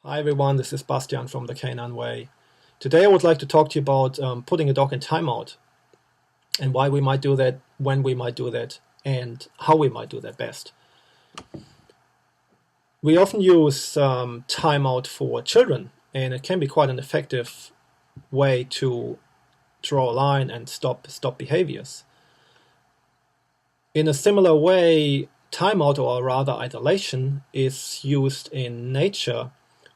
Hi everyone, this is Bastian from the Canine Way. Today I would like to talk to you about putting a dog in timeout and why we might do that, when we might do that, and how we might do that best. We often use timeout for children, and it can be quite an effective way to draw a line and stop behaviors. In a similar way, timeout, or rather isolation, is used in nature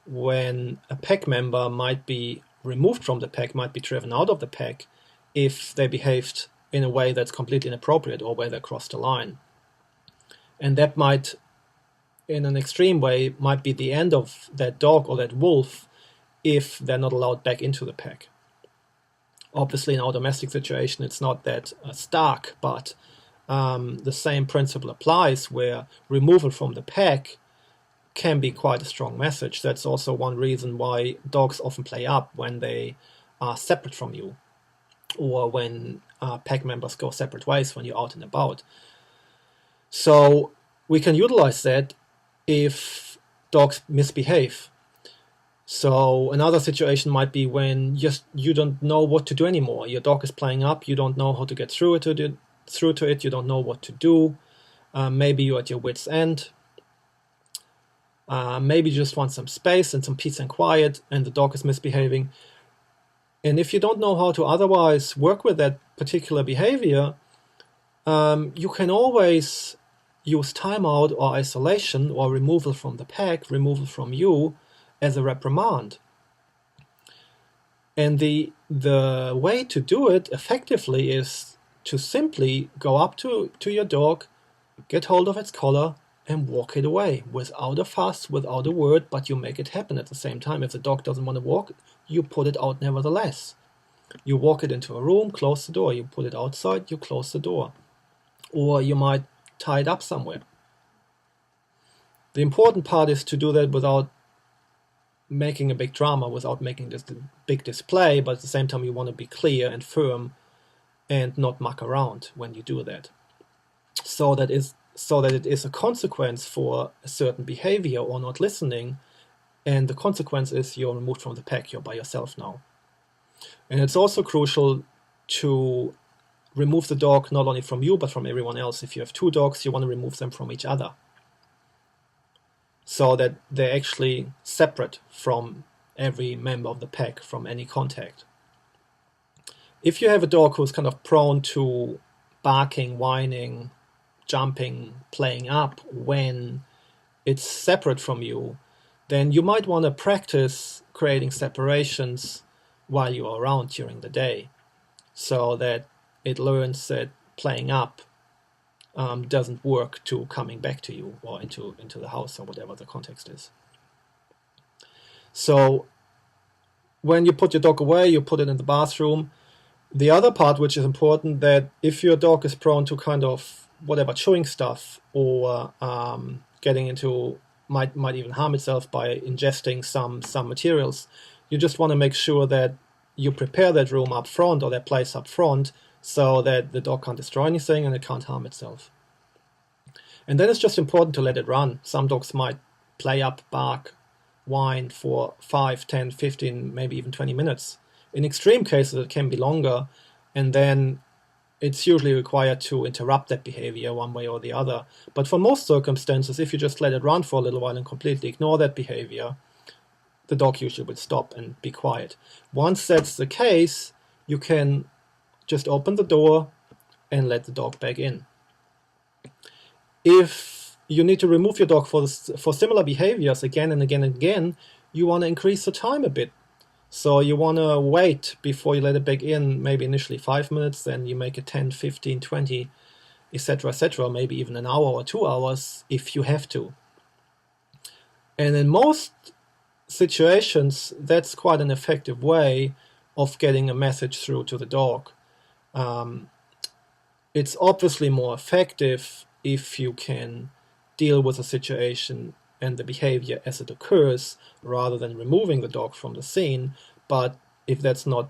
when a pack member might be removed from the pack, might be driven out of the pack, if they behaved in a way that's completely inappropriate or where they crossed the line. And that might, in an extreme way, might be the end of that dog or that wolf if they're not allowed back into the pack. Obviously, in our domestic situation, it's not that stark, but the same principle applies where removal from the pack can be quite a strong message. That's also one reason why dogs often play up when they are separate from you, or when pack members go separate ways when you're out and about. So we can utilize that if dogs misbehave. So another situation might be when you don't know what to do anymore. Your dog is playing up, you don't know how to get through to it, you don't know what to do. Maybe you're at your wit's end. Maybe you just want some space and some peace and quiet, and the dog is misbehaving. And if you don't know how to otherwise work with that particular behavior, you can always use timeout or isolation or removal from the pack, removal from you, as a reprimand. And the way to do it effectively is to simply go up to your dog, get hold of its collar, and walk it away without a fuss, without a word, but you make it happen at the same time. If the dog doesn't want to walk, you put it out nevertheless. You walk it into a room, close the door. You put it outside, you close the door. Or you might tie it up somewhere. The important part is to do that without making a big drama, without making this big display, but at the same time you want to be clear and firm and not muck around when you do that. So that it is a consequence for a certain behavior or not listening, and the consequence is you're removed from the pack, you're by yourself now. And it's also crucial to remove the dog not only from you but from everyone else. If you have two dogs, you want to remove them from each other, so that they're actually separate from every member of the pack, from any contact. If you have a dog who's kind of prone to barking, whining, jumping, playing up when it's separate from you, then you might want to practice creating separations while you're around during the day, so that it learns that playing up doesn't work to coming back to you or into the house or whatever the context is. So when you put your dog away, you put it in the bathroom. The other part which is important, that if your dog is prone to kind of whatever chewing stuff or getting into, might even harm itself by ingesting some materials, you just want to make sure that you prepare that room up front or that place up front so that the dog can't destroy anything and it can't harm itself. And then it's just important to let it run. Some dogs might play up, bark, whine for 5, 10, 15, maybe even 20 minutes. In extreme cases it can be longer, and then it's usually required to interrupt that behavior one way or the other. But for most circumstances, if you just let it run for a little while and completely ignore that behavior, the dog usually will stop and be quiet. Once that's the case, you can just open the door and let the dog back in. If you need to remove your dog for similar behaviors again and again and again, you want to increase the time a bit. So you want to wait before you let it back in, maybe initially 5 minutes, then you make it 10, 15, 20, etc., maybe even an hour or 2 hours if you have to. And in most situations, that's quite an effective way of getting a message through to the dog. It's obviously more effective if you can deal with a situation and the behavior as it occurs, rather than removing the dog from the scene. But if that's not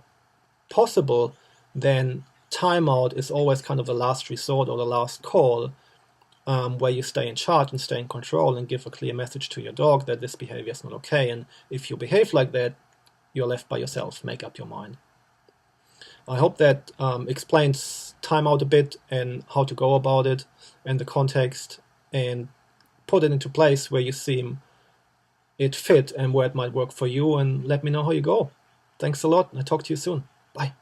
possible, then timeout is always kind of the last resort or the last call where you stay in charge and stay in control and give a clear message to your dog that this behavior is not okay. And if you behave like that, you're left by yourself. Make up your mind. I hope that explains timeout a bit and how to go about it and the context, and put it into place where you see it fit and where it might work for you, and let me know how you go. Thanks a lot. I'll talk to you soon. Bye.